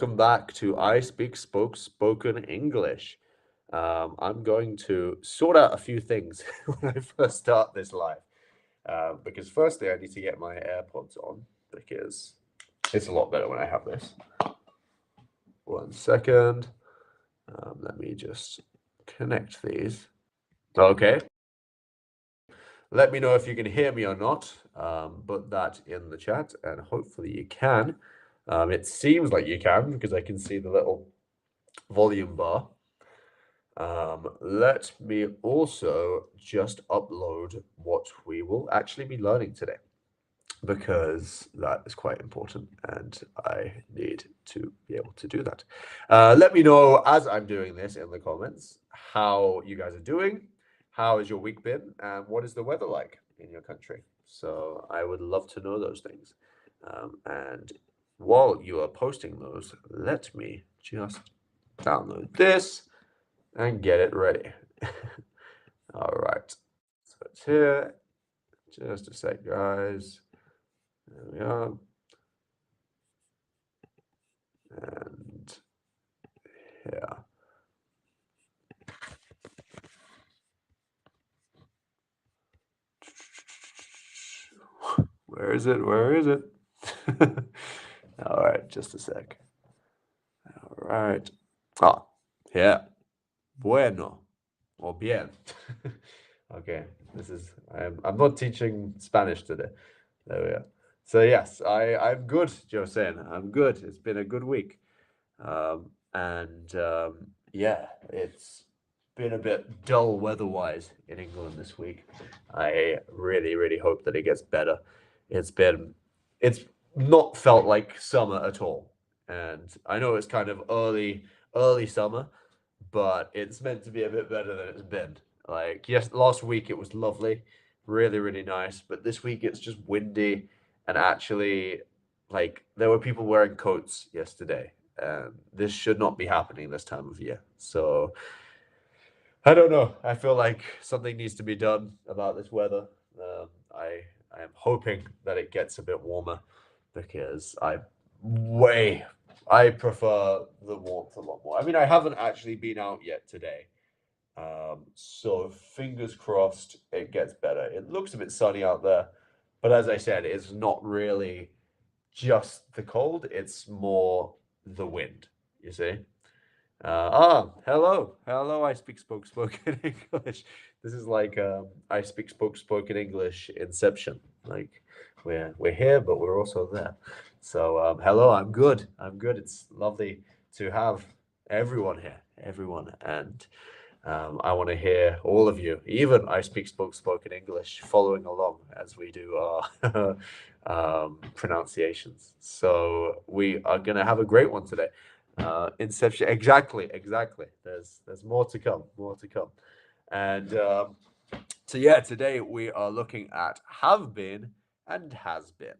Welcome back to ISpeakSpokeSpoken English. I'm going to sort out a few things when I first start this live. Because firstly, I need to get my AirPods on because it's a lot better when I have this. 1 second. Let me just connect these. Okay. Let me know if you can hear me or not. Put that in the chat, and hopefully you can. It seems like you can because I can see the little volume bar. Let me also just upload what we will actually be learning today, because that is quite important and I need to be able to do that. Let me know as I'm doing this in the comments how you guys are doing. How has your week been? And what is the weather like in your country? So I would love to know those things. And while you are posting those, let me just download this and get it ready. All right, so it's here. Just a sec, guys. There we are. And here. Where is it? Where is it? All right, just a sec. All right. Ah, yeah. Bueno or bien. Okay, this is I'm not teaching Spanish today. There we are. So yes, I'm good, Josen. I'm good. It's been a good week. Yeah, it's been a bit dull weather-wise in England this week. I really, really hope that it gets better. It's not felt like summer at all. And I know it's kind of early summer, but it's meant to be a bit better than it's been. Like, yes, last week it was lovely, really, really nice, but this week it's just windy and actually, like, there were people wearing coats yesterday, and this should not be happening this time of year. So I don't know. I feel like something needs to be done about this weather. I am hoping that it gets a bit warmer because way I prefer the warmth a lot more. I mean, I haven't actually been out yet today. So fingers crossed it gets better. It looks a bit sunny out there, but as I said, it's not really just the cold, it's more the wind, you see? Hello, I speak spoken English. This is like I speak spoken English Inception. Like we're here, but we're also there. So hello, I'm good. It's lovely to have everyone here, everyone, and I want to hear all of you. Even I speak spoken English, following along as we do our pronunciations. So we are gonna have a great one today. Inception. Exactly. There's more to come. More to come. And so yeah, today we are looking at have been and has been.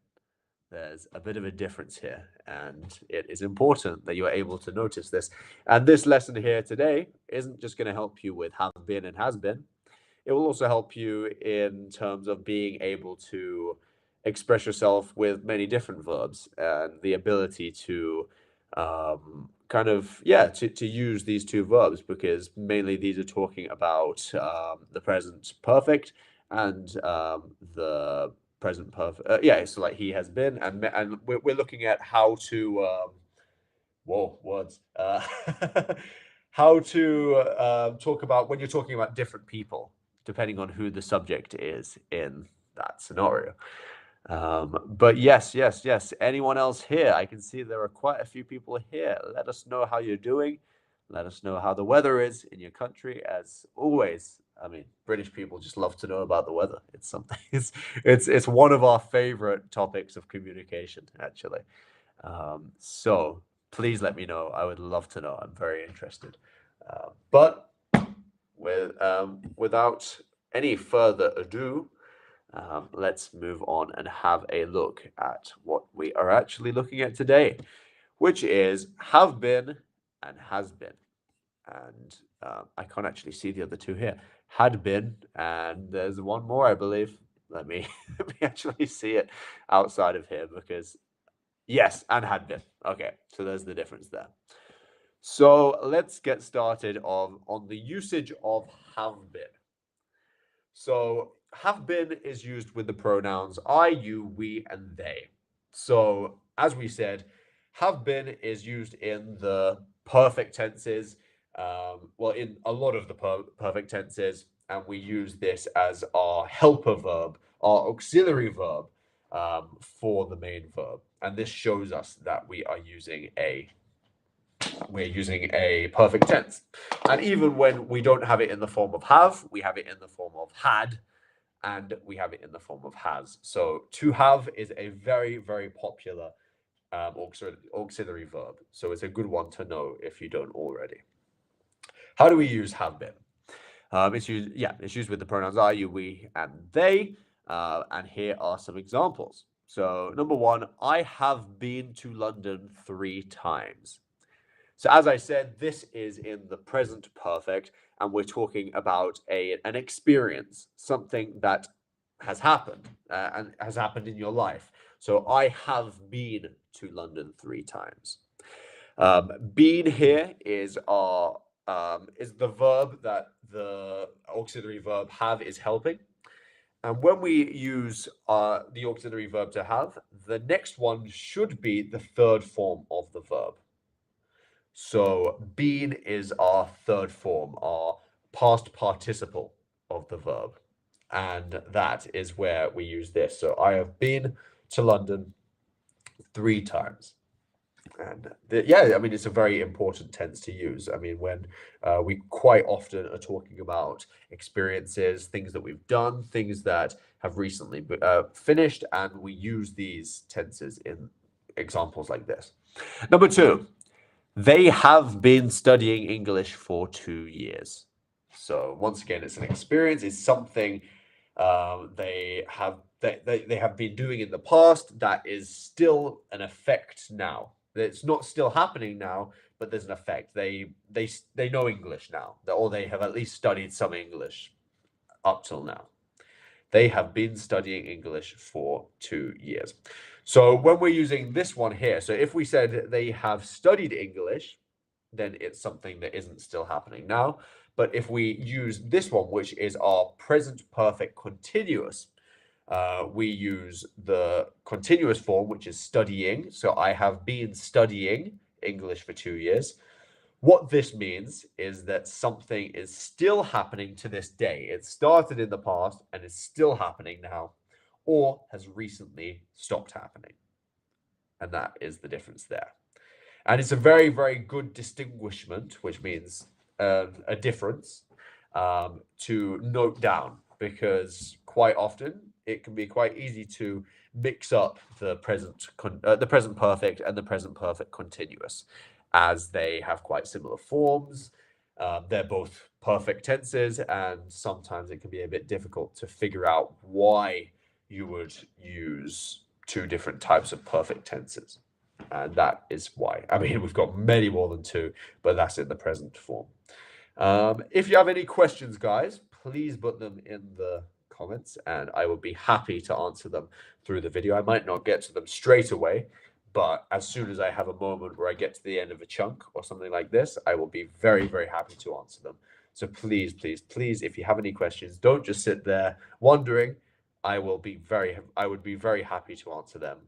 There's a bit of a difference here, and it is important that you are able to notice this. And this lesson here today isn't just going to help you with have been and has been. It will also help you in terms of being able to express yourself with many different verbs and the ability to kind of, yeah, to use these two verbs, because mainly these are talking about the present perfect and the present perfect. Yeah, so like he has been, and we're looking at how to whoa words how to talk about when you're talking about different people, depending on who the subject is in that scenario. But yes. Anyone else here? I can see there are quite a few people here. Let us know how you're doing. Let us know how the weather is in your country. As always, I mean, British people just love to know about the weather. It's something. It's one of our favorite topics of communication, actually. So please let me know. I would love to know. I'm very interested. But without any further ado, let's move on and have a look at what we are actually looking at today, which is have been and has been. And I can't actually see the other two here. Had been, and there's one more, I believe. Let me let me actually see it outside of here, because Yes, and had been. Okay, so there's the difference there. So let's get started on the usage of have been. So have been is used with the pronouns I, you, we, and they. So as we said, have been is used in the perfect tenses, well, in a lot of the perfect tenses, and we use this as our helper verb, our auxiliary verb for the main verb. And this shows us that we're using a perfect tense. And even when we don't have it in the form of have, we have it in the form of had, and we have it in the form of has. So to have is a very, very popular auxiliary verb. So it's a good one to know if you don't already. How do we use have been? It's used with the pronouns I, you, we, and they. And here are some examples. So number one, I have been to London 3 times. So as I said, this is in the present perfect, and we're talking about an experience, something that has happened and has happened in your life. So I have been to London 3 times. Been here is the verb that the auxiliary verb have is helping. And when we use the auxiliary verb to have, the next one should be the third form of the verb. So been is our third form, our past participle of the verb. And that is where we use this. So I have been to London 3 times. And I mean, it's a very important tense to use. I mean, when we quite often are talking about experiences, things that we've done, things that have recently finished, and we use these tenses in examples like this. Number two, they have been studying English for 2 years. So once again, it's an experience. It's something they have been doing in the past that is still an effect now. It's not still happening now, but there's an effect. They know English now, or they have at least studied some English up till now. They have been studying English for 2 years. So when we're using this one here, so if we said they have studied English, then it's something that isn't still happening now. But if we use this one, which is our present perfect continuous, we use the continuous form, which is studying. So I have been studying English for 2 years. What this means is that something is still happening to this day. It started in the past and is still happening now, or has recently stopped happening. And that is the difference there. And it's a very, very good distinguishment, which means a difference to note down, because quite often it can be quite easy to mix up the present perfect and the present perfect continuous, as they have quite similar forms. They're both perfect tenses, and sometimes it can be a bit difficult to figure out why you would use two different types of perfect tenses. And that is why. I mean, we've got many more than two, but that's in the present form. If you have any questions, guys, please put them in the comments, and I will be happy to answer them through the video. I might not get to them straight away, but as soon as I have a moment where I get to the end of a chunk or something like this, I will be very, very happy to answer them. So please, please, please, if you have any questions, don't just sit there wondering. I would be very happy to answer them.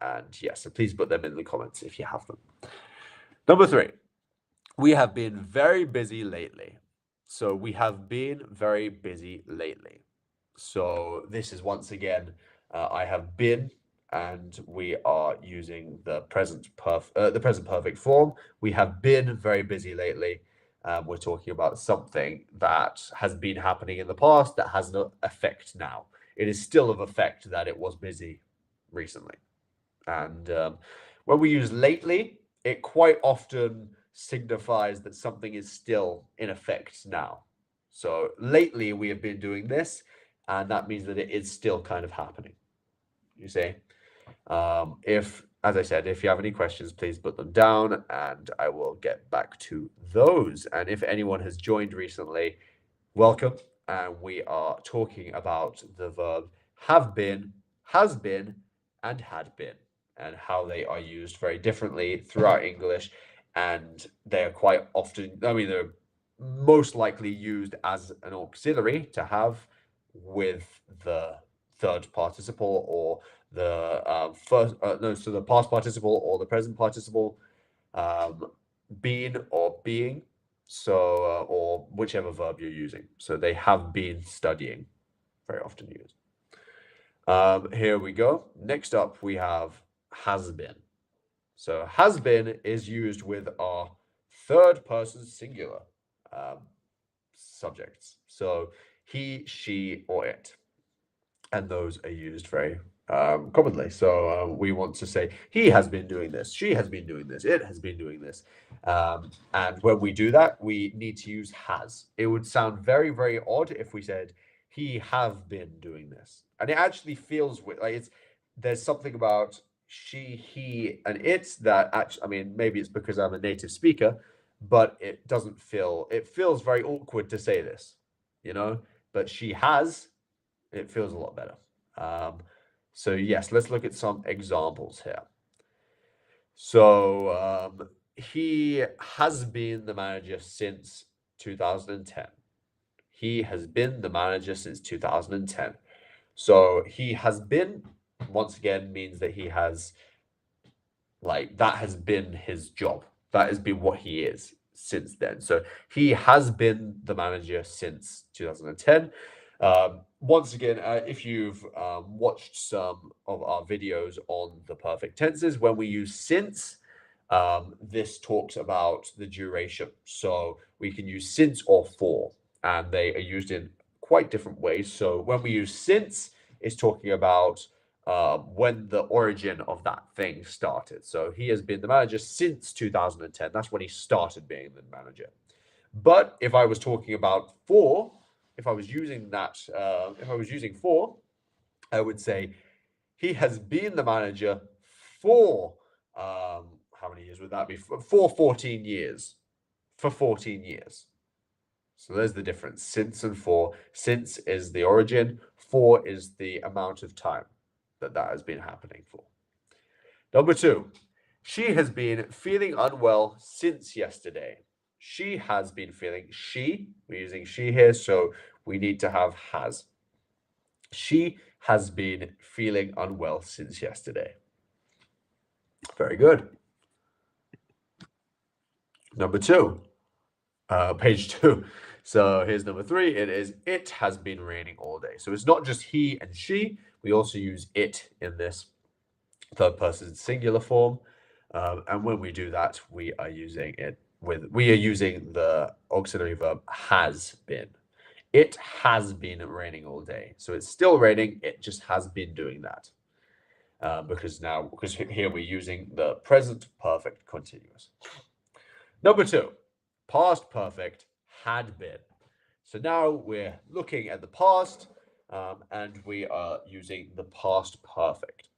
And yes, so please put them in the comments if you have them. Number three, we have been very busy lately. So we have been very busy lately. So this is once again, I have been, and we are using the present perfect form. We have been very busy lately. We're talking about something that has been happening in the past that has no effect now. It is still of effect that it was busy recently. And when we use lately, it quite often signifies that something is still in effect now. So lately we have been doing this, and that means that it is still kind of happening. You see? As I said, if you have any questions, please put them down and I will get back to those. And if anyone has joined recently, welcome. And we are talking about the verb have been, has been, and had been. and how they are used very differently throughout English. And they are quite often, I mean, they're most likely used as an auxiliary to have with the third participle or the so the past participle or the present participle, been or being, so or whichever verb you're using. So they have been studying, very often used. Here we go. Next up, we have has been. So has been is used with our third person singular um, subjects. So he, she, or it. And those are used very commonly. So we want to say he has been doing this, she has been doing this, it has been doing this. And when we do that, we need to use has. It would sound very, very odd if we said he have been doing this. And it actually feels like it's there's something about she, he, and it that actually, I mean, maybe it's because I'm a native speaker, but it doesn't feel, it feels very awkward to say this, you know, but she has, it feels a lot better. So yes, let's look at some examples here. So he has been the manager since 2010. He has been the manager since 2010. So he has been, once again, means that he has, like, that has been his job. That has been what he is since then. So he has been the manager since 2010. Once again, if you've watched some of our videos on the perfect tenses, when we use since, this talks about the duration. So we can use since or for, and they are used in quite different ways. So when we use since, it's talking about when the origin of that thing started. So he has been the manager since 2010. That's when he started being the manager. But if I was talking about for, if I was using that, if I was using for, I would say he has been the manager for, how many years would that be? For 14 years. For 14 years. So there's the difference. Since and for. Since is the origin. For is the amount of time that has been happening for. Number 2, she has been feeling unwell since yesterday. She has been feeling, we're using she here, so we need to have has. She has been feeling unwell since yesterday. Very good. Number 2, page 2. So here's number 3. It has been raining all day. So it's not just he and she. We also use it in this third person singular form. And when we do that, we are using the auxiliary verb has been. It has been raining all day. So it's still raining. It just has been doing that. Because here we're using the present perfect continuous. Number 2, past perfect had been. So now we're looking at the past, and we are using the past perfect.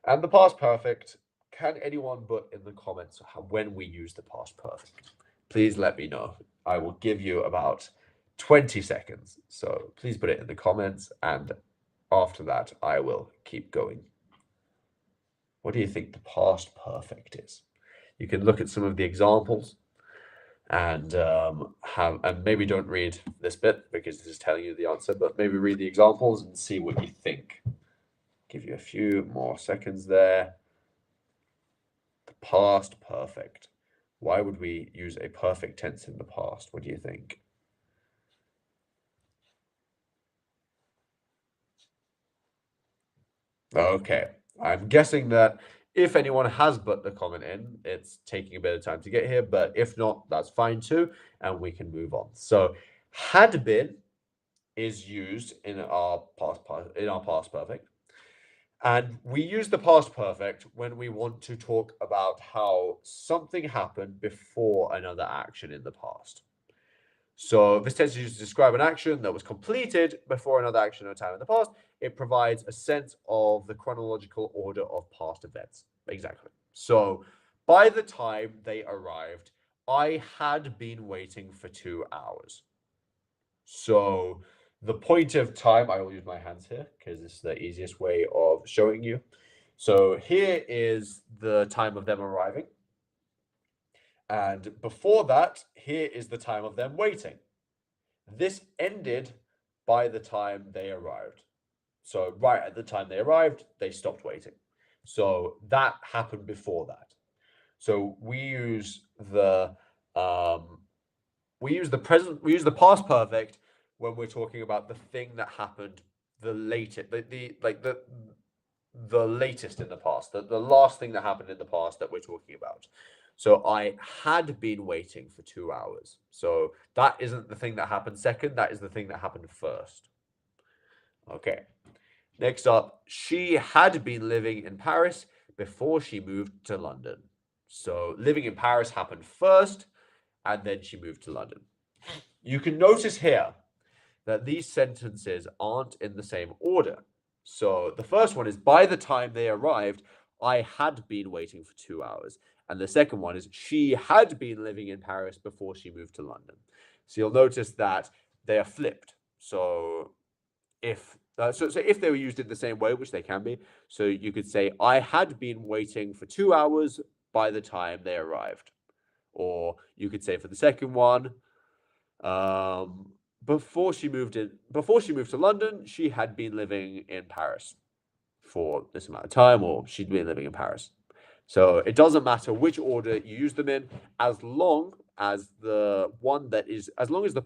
And the past perfect, can anyone put in the comments when we use the past perfect? Please let me know. I will give you about 20 seconds. So please put it in the comments, and after that, I will keep going. What do you think the past perfect is? You can look at some of the examples and maybe don't read this bit because this is telling you the answer, but maybe read the examples and see what you think. Give you a few more seconds there. The past perfect. Why would we use a perfect tense in the past? What do you think? Okay, I'm guessing that if anyone has put the comment in, it's taking a bit of time to get here, but if not, that's fine too, and we can move on. So, had been is used in our past perfect. And we use the past perfect when we want to talk about how something happened before another action in the past. So this tends to use to describe an action that was completed before another action at a time in the past. It provides a sense of the chronological order of past events. Exactly. So by the time they arrived, I had been waiting for 2 hours. So the point of time, I will use my hands here because it's the easiest way of showing you. So here is the time of them arriving. And before that, here is the time of them waiting. This ended by the time they arrived. So right at the time they arrived, they stopped waiting. So that happened before that. So we use the present, we use the past perfect when we're talking about the thing that happened the latest, the latest in the past, the last thing that happened in the past that we're talking about. So I had been waiting for 2 hours. So that isn't the thing that happened second, that is the thing that happened first. Okay. Next up, she had been living in Paris before she moved to London. So living in Paris happened first, and then she moved to London. You can notice here that these sentences aren't in the same order. So the first one is, by the time they arrived, I had been waiting for 2 hours. And the second one is, she had been living in Paris before she moved to London. So you'll notice that they are flipped. So if if they were used in the same way, which they can be, so you could say, I had been waiting for 2 hours by the time they arrived. Or you could say for the second one, before she moved to London, she had been living in Paris for this amount of time, or she'd been living in Paris. So it doesn't matter which order you use them in, as long as the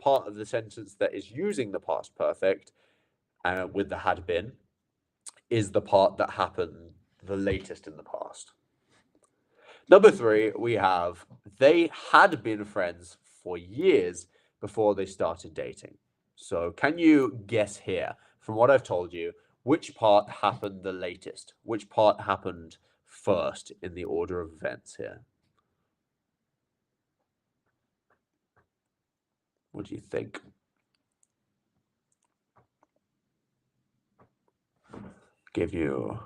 part of the sentence that is using the past perfect with the had been is the part that happened the latest in the past. Number 3, we have, they had been friends for years before they started dating. So can you guess here, from what I've told you, which part happened the latest? Which part happened first in the order of events here? What do you think? Give you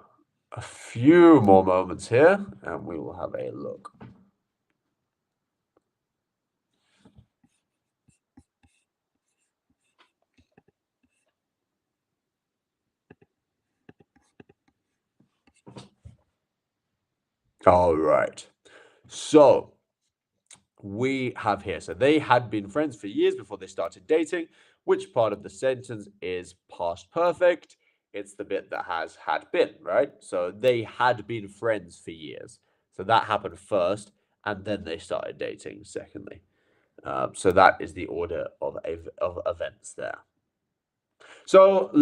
a few more moments here, and we will have a look. All right. So we have here, so they had been friends for years before they started dating. Which part of the sentence is past perfect? It's the bit that has had been, right? So they had been friends for years. So that happened first, and then they started dating secondly. So that is the order of events there. So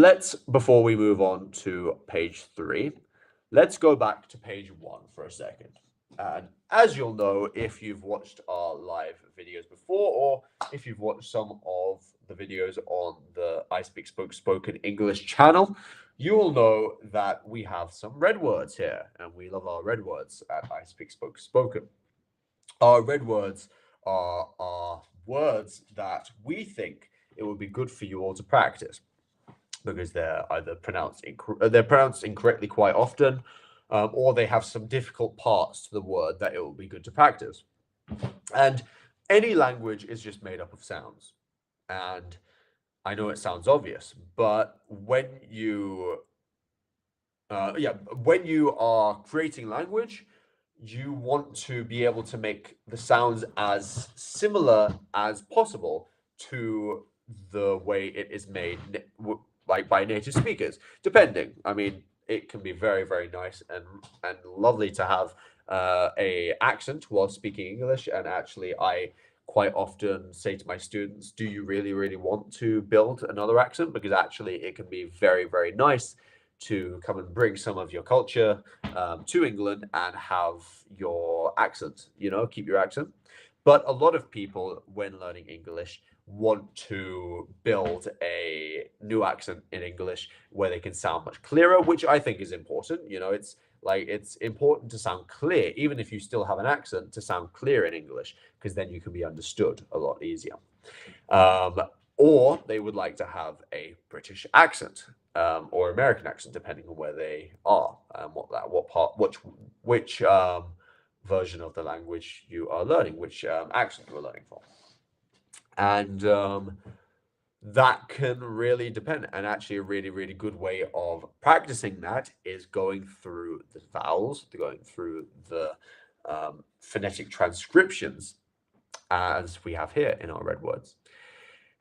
before we move on to page 3, let's go back to page 1 for a second. And as you'll know, if you've watched our live videos before, or if you've watched some of the videos on the ISpeakSpokeSpoken English channel, you will know that we have some red words here, and we love our red words at ISpeakSpokeSpoken. Our red words are words that we think it would be good for you all to practice, because they're either pronounced incorrectly quite often, or they have some difficult parts to the word that it will be good to practice. And any language is just made up of sounds. And I know it sounds obvious, but when you are creating language, you want to be able to make the sounds as similar as possible to the way it is made, like by native speakers. Depending, I mean, it can be very, very nice and lovely to have a accent while speaking English. And actually, I quite often say to my students, do you really, really want to build another accent? Because actually, it can be very, very nice to come and bring some of your culture to England and have your accent, keep your accent. But a lot of people, when learning English, want to build a new accent in English where they can sound much clearer, which I think is important. It's important to sound clear, even if you still have an accent, to sound clear in English, because then you can be understood a lot easier. Or they would like to have a British accent, or American accent, depending on where they are, and which version of the language you are learning, which accent you are learning from. And That can really depend. And actually, a really, really good way of practicing that is going through the vowels, going through the phonetic transcriptions as we have here in our red words.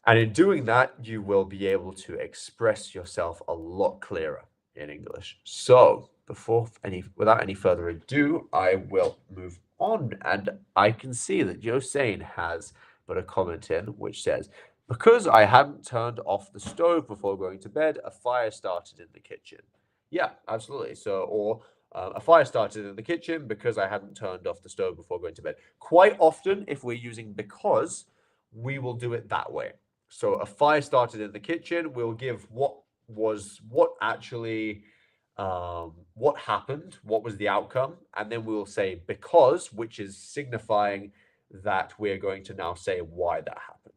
And in doing that, you will be able to express yourself a lot clearer in English. So, without any further ado, I will move on. And I can see that Josane has put a comment in which says, because I hadn't turned off the stove before going to bed, a fire started in the kitchen. Yeah, absolutely. So, or a fire started in the kitchen because I hadn't turned off the stove before going to bed. Quite often, if we're using because, we will do it that way. So a fire started in the kitchen. We'll give what actually what happened, what was the outcome, and then we will say because, which is signifying that we're going to now say why that happened.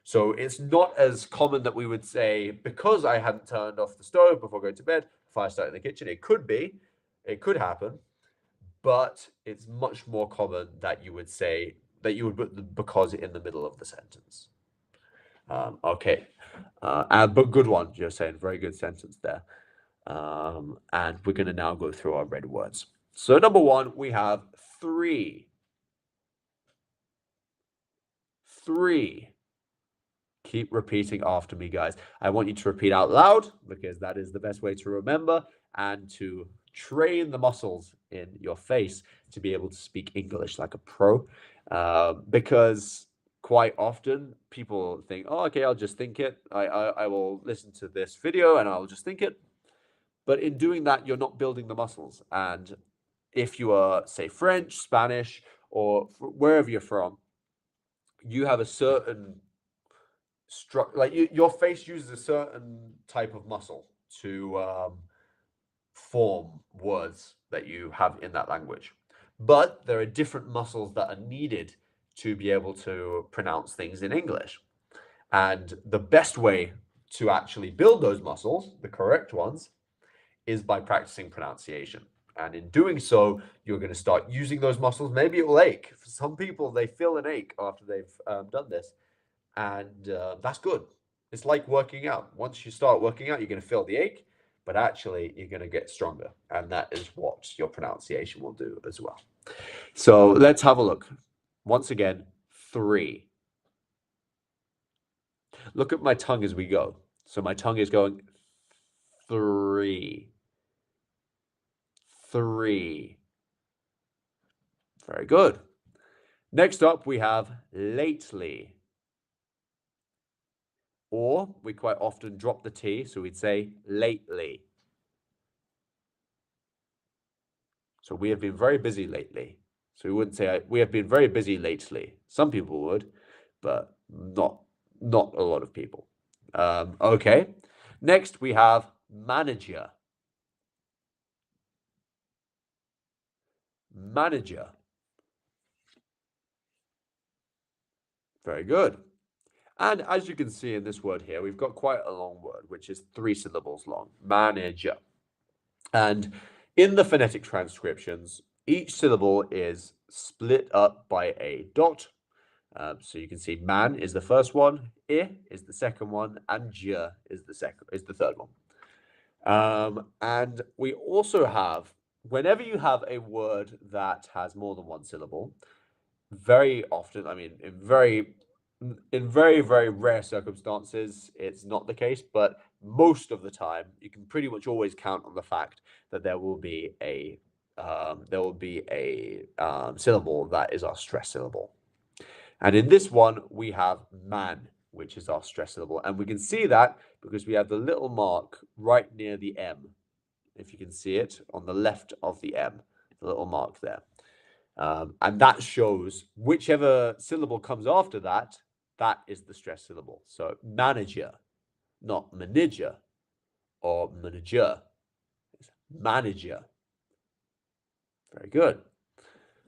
So it's not as common that we would say because I hadn't turned off the stove before going to bed, fire started in the kitchen. It could be, it could happen, but it's much more common that you would say that you would put the because in the middle of the sentence. Okay, but good one, you're saying. Very good sentence there. And we're going to now go through our red words. So number one, we have three. Three. Keep repeating after me, guys. I want you to repeat out loud because that is the best way to remember and to train the muscles in your face to be able to speak English like a pro. Because quite often people think, oh, okay, I'll just think it. I will listen to this video and I'll just think it. But in doing that, you're not building the muscles. And if you are, say, French, Spanish, or wherever you're from, you have a certain like your face uses a certain type of muscle to form words that you have in that language. But there are different muscles that are needed to be able to pronounce things in English. And the best way to actually build those muscles, the correct ones, is by practicing pronunciation. And in doing so, you're going to start using those muscles. Maybe it will ache. For some people, they feel an ache after they've done this. And that's good. It's like working out. Once you start working out, you're going to feel the ache, but actually, you're going to get stronger. And that is what your pronunciation will do as well. So let's have a look. Once again, three. Look at my tongue as we go. So my tongue is going three. Three. Very good. Next up, we have lately. Or we quite often drop the T, so we'd say lately. So we have been very busy lately. So we wouldn't say we have been very busy lately. Some people would, but not a lot of people. Okay. Next, we have manager. Manager. Very good. And as you can see in this word here, we've got quite a long word, which is 3 syllables long. Manager. And in the phonetic transcriptions, each syllable is split up by a dot. So you can see man is the first one, I is the second one, and j is the third one. And we also have, whenever you have a word that has more than one syllable, very often, I mean, in very, very rare circumstances, it's not the case, but most of the time, you can pretty much always count on the fact that there will be a syllable that is our stress syllable. And in this one, we have man, which is our stress syllable. And we can see that because we have the little mark right near the M. If you can see it on the left of the M, the little mark there. And that shows whichever syllable comes after that, that is the stress syllable. So manager, not manager or manager. It's manager. Very good.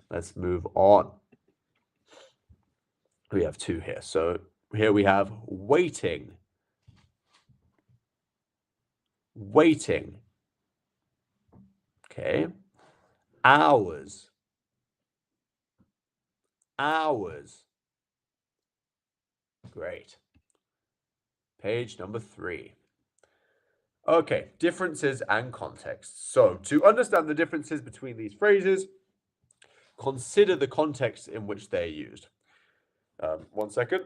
Let's move on. We have two here. So here we have waiting. Waiting. Okay. Hours. Hours. Great. page number 3. Okay, differences and context. So, to understand the differences between these phrases, consider the context in which they're used. 1 second.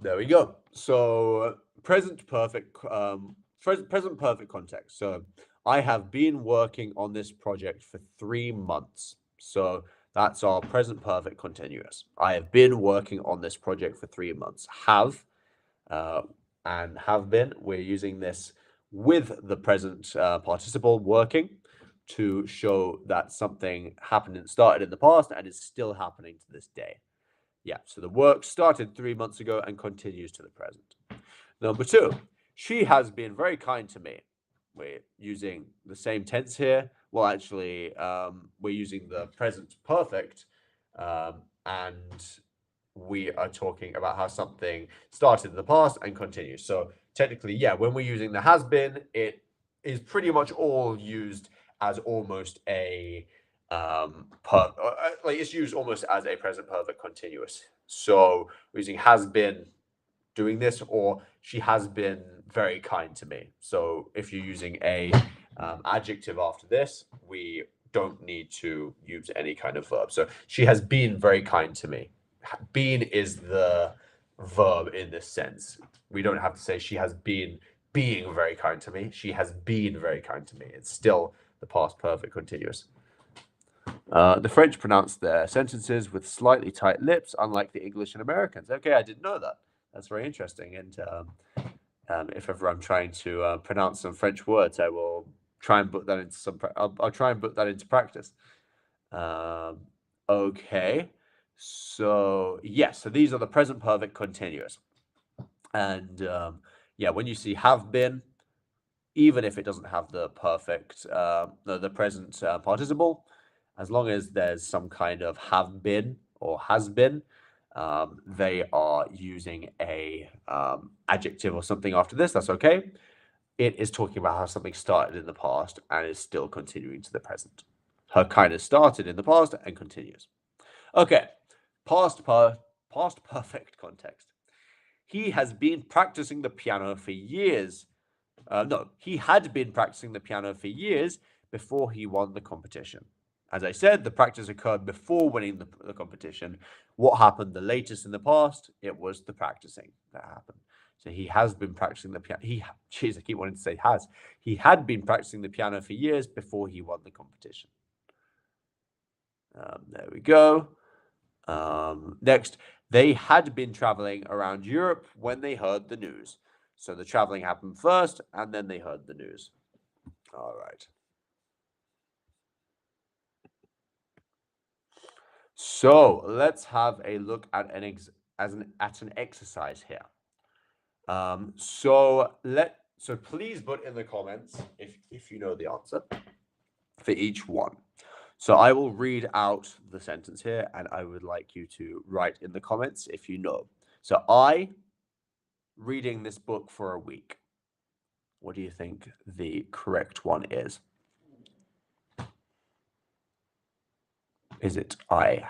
There we go. So, present perfect context. So, I have been working on this project for 3 months. So, that's our present perfect continuous. I have been working on this project for 3 months. Have and have been, we're using this with the present participle working to show that something happened and started in the past and is still happening to this day. Yeah, so the work started 3 months ago and continues to the present. Number 2, she has been very kind to me. We're using the same tense here. Well, actually, we're using the present perfect, and we are talking about how something started in the past and continues. So technically, yeah, when we're using the has been, it is pretty much all used as almost a like it's used almost as a present perfect continuous. So we're using has been doing this, or she has been very kind to me. So if you're using a adjective after this, we don't need to use any kind of verb. So she has been very kind to me. Been is the verb in this sense. We don't have to say she has been being very kind to me. She has been very kind to me. It's still the past perfect continuous. The French pronounce their sentences with slightly tight lips, unlike the English and Americans. Okay, I didn't know that. That's very interesting. And if ever I'm trying to pronounce some French words, I will try and put that into I'll try and put that into practice. Okay, so yes, so these are the present perfect continuous, and yeah, when you see have been, even if it doesn't have the perfect, the present participle, as long as there's some kind of have been or has been, they are using a adjective or something after this. That's okay. It is talking about how something started in the past and is still continuing to the present. Her kindness started in the past and continues. Okay, past perfect context. He has been practicing the piano for years. No, he had been practicing the piano for years before he won the competition. As I said, the practice occurred before winning the competition. What happened the latest in the past? It was the practicing that happened. So he has been practicing the piano. Jeez, I keep wanting to say has. He had been practicing the piano for years before he won the competition. There we go. Next, they had been traveling around Europe when they heard the news. So the traveling happened first, and then they heard the news. All right. So let's have a look at an exercise here. So please put in the comments if you know the answer for each one. So I will read out the sentence here, and I would like you to write in the comments if you know. So I reading this book for a week. What do you think the correct one is? Is it I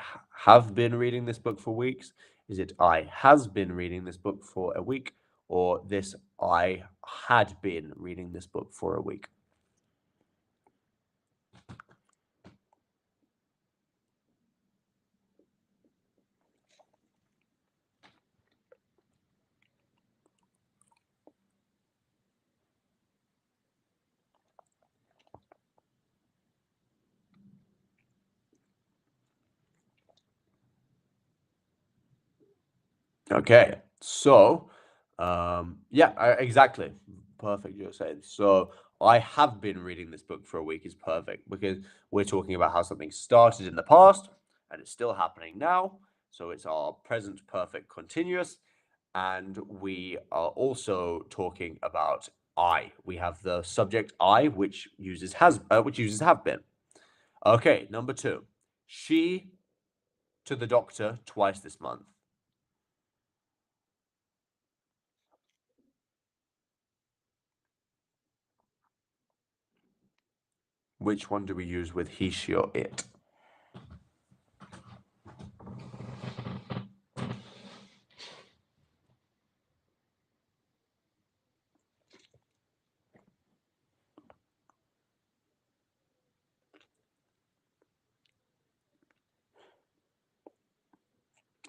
have been reading this book for weeks? Is it I has been reading this book for a week? Or this I had been reading this book for a week? Okay, so yeah, exactly. Perfect, you're saying. So I have been reading this book for a week is perfect because we're talking about how something started in the past and it's still happening now. So it's our present perfect continuous. And we are also talking about I. We have the subject I, which uses have been. Okay, number 2. She to the doctor twice this month. Which one do we use with he, she, or it?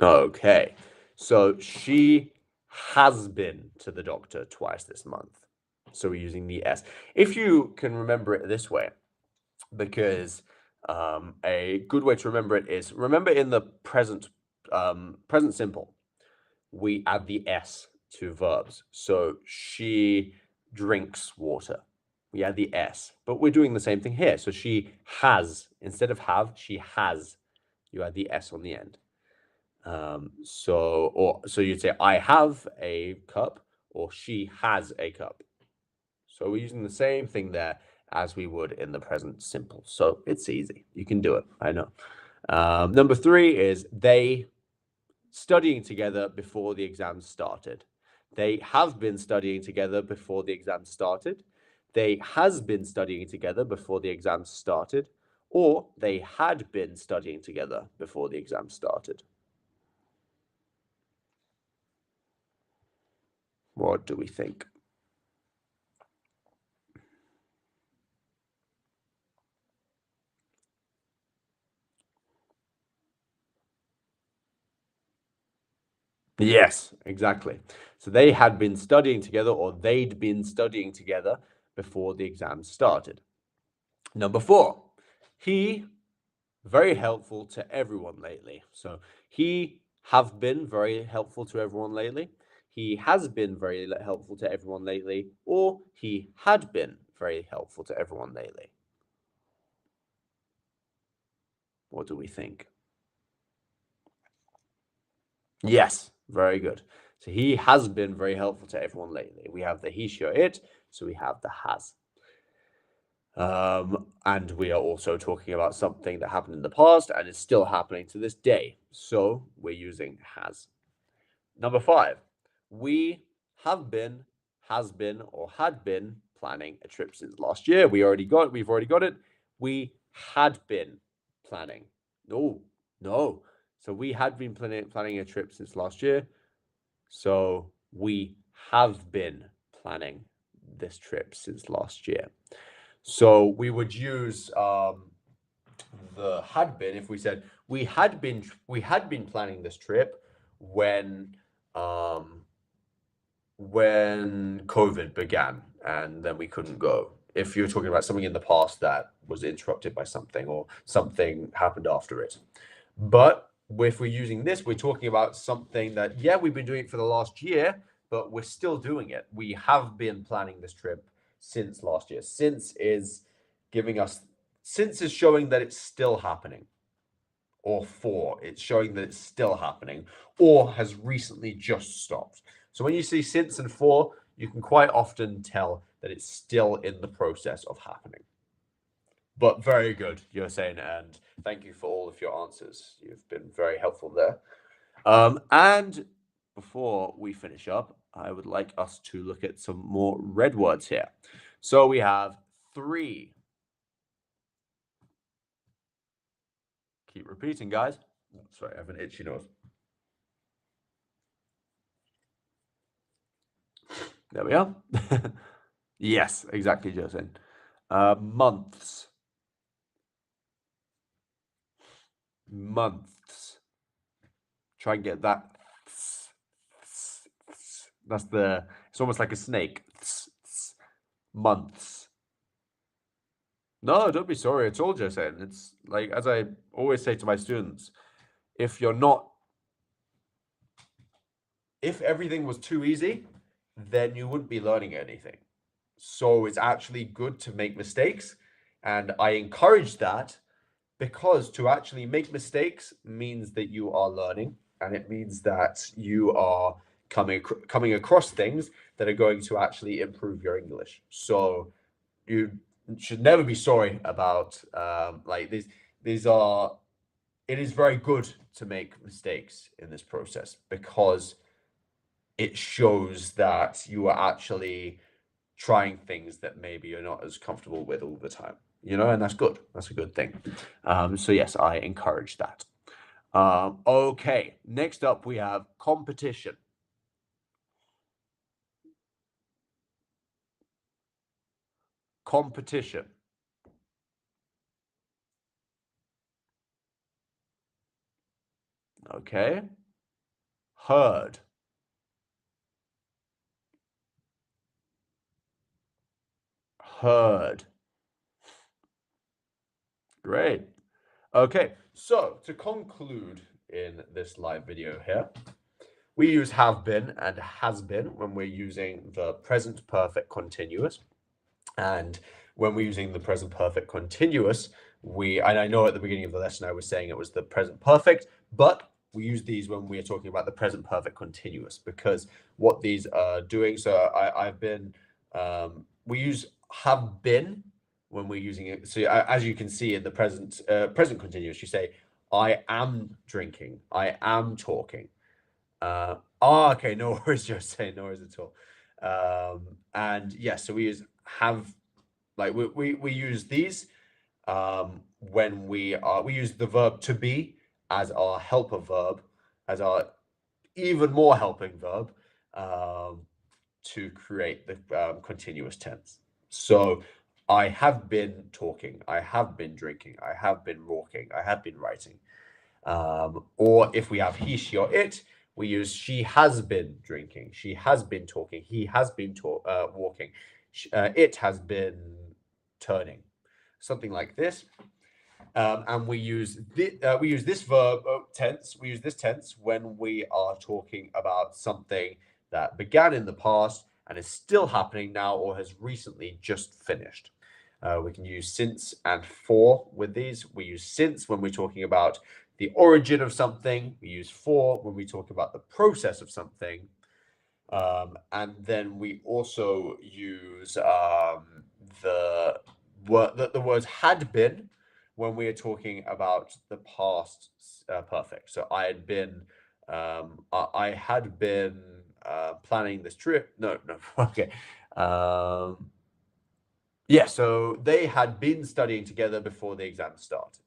Okay. So she has been to the doctor twice this month. So we're using the S. If you can remember it this way, because a good way to remember it is remember in the present simple, we add the S to verbs. So she drinks water. We add the S, but we're doing the same thing here. So she has, instead of have, she has. You add the S on the end. So you'd say, I have a cup, or she has a cup. So we're using the same thing there as we would in the present simple. So it's easy. You can do it. I know. Number 3 is they studying together before the exams started. They have been studying together before the exams started. They has been studying together before the exams started. Or they had been studying together before the exams started. What do we think? Yes, exactly. So they had been studying together, or they'd been studying together before the exams started. Number 4, he very helpful to everyone lately. So he have been very helpful to everyone lately. He has been very helpful to everyone lately, or he had been very helpful to everyone lately. What do we think? Yes, very good. So he has been very helpful to everyone lately. We have the he, she, or it, so we have the has. And we are also talking about something that happened in the past and is still happening to this day. So we're using has. Number 5, we have been, has been, or had been planning a trip since last year. We've already got it. We had been planning. No, no. So we had been planning a trip since last year. So we have been planning this trip since last year. So we would use the had been if we said we had been planning this trip when um, when COVID began and then we couldn't go. If you're talking about something in the past that was interrupted by something or something happened after it. But if we're using this, we're talking about something that, yeah, we've been doing it for the last year, but we're still doing it. We have been planning this trip since last year. Giving us, since is showing that it's still happening, or for, it's showing that it's still happening, or has recently just stopped. So when you see since and for, you can quite often tell that it's still in the process of happening. But very good, you're saying, and thank you for all of your answers. You've been very helpful there. And before we finish up, I would like us to look at some more red words here. So we have 3. Keep repeating, guys. Oh, sorry, I have an itchy nose. There we are. Yes, exactly, Josen. Months. Months. Try and get that. That's the. It's almost like a snake. Months. No, don't be sorry at all, Josen. It's like, as I always say to my students, if you're not, if everything was too easy, then you wouldn't be learning anything. So it's actually good to make mistakes. And I encourage that because to actually make mistakes means that you are learning, and it means that you are coming across things that are going to actually improve your English. So you should never be sorry about like these are it is very good to make mistakes in this process because it shows that you are actually trying things that maybe you're not as comfortable with all the time, and that's good. That's a good thing. So yes, I encourage that. Okay, next up we have competition. Competition. Okay. heard. Heard. Great. Okay, so to conclude in this live video here, we use have been and has been when we're using the present perfect continuous. And when we're using the present perfect continuous, and I know at the beginning of the lesson I was saying it was the present perfect, but we use these when we are talking about the present perfect continuous, because what these are doing, so I've been, we use have been when we're using it. So as you can see in the present continuous, you say, I am drinking, I am talking. Okay, no worries, Jose, no worries at all. And yes, yeah, so we use have, like we use these when we use the verb to be as our helper verb, as our even more helping verb, to create the continuous tense. So I have been talking, I have been drinking, I have been walking, I have been writing. Or if we have he, she, or it, we use she has been drinking, she has been talking, he has been walking, it has been turning, something like this. And we use this verb tense. We use this tense when we are talking about something that began in the past and is still happening now or has recently just finished. We can use since and for with these. We use since when we're talking about the origin of something. We use for when we talk about the process of something. And then we also use the words had been when we are talking about the past perfect. So I had been, I had been planning this trip. No, okay. Yeah, so they had been studying together before the exam started.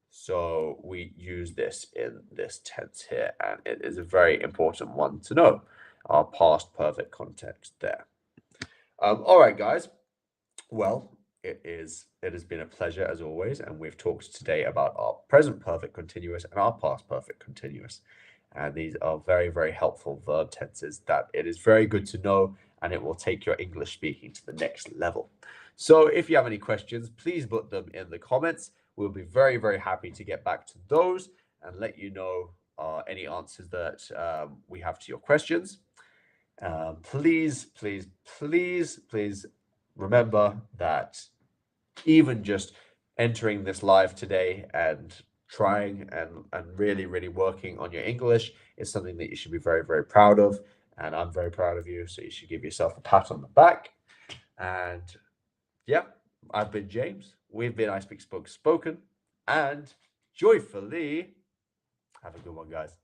So we use this in this tense here, and it is a very important one to know, our past perfect context there. All right, guys. Well, it has been a pleasure as always, and we've talked today about our present perfect continuous and our past perfect continuous. And these are very, very helpful verb tenses that it is very good to know, and it will take your English speaking to the next level. So if you have any questions, please put them in the comments. We'll be very, very happy to get back to those and let you know any answers that we have to your questions. Please, please, please, please remember that even just entering this live today and trying and really, really working on your English is something that you should be very, very proud of. And I'm very proud of you. So you should give yourself a pat on the back. And yeah, I've been James. We've been ISpeakSpokeSpoken. And joyfully, have a good one, guys.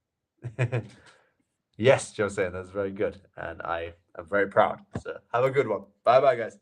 Yes, Jose, that's very good. And I am very proud. So have a good one. Bye bye, guys.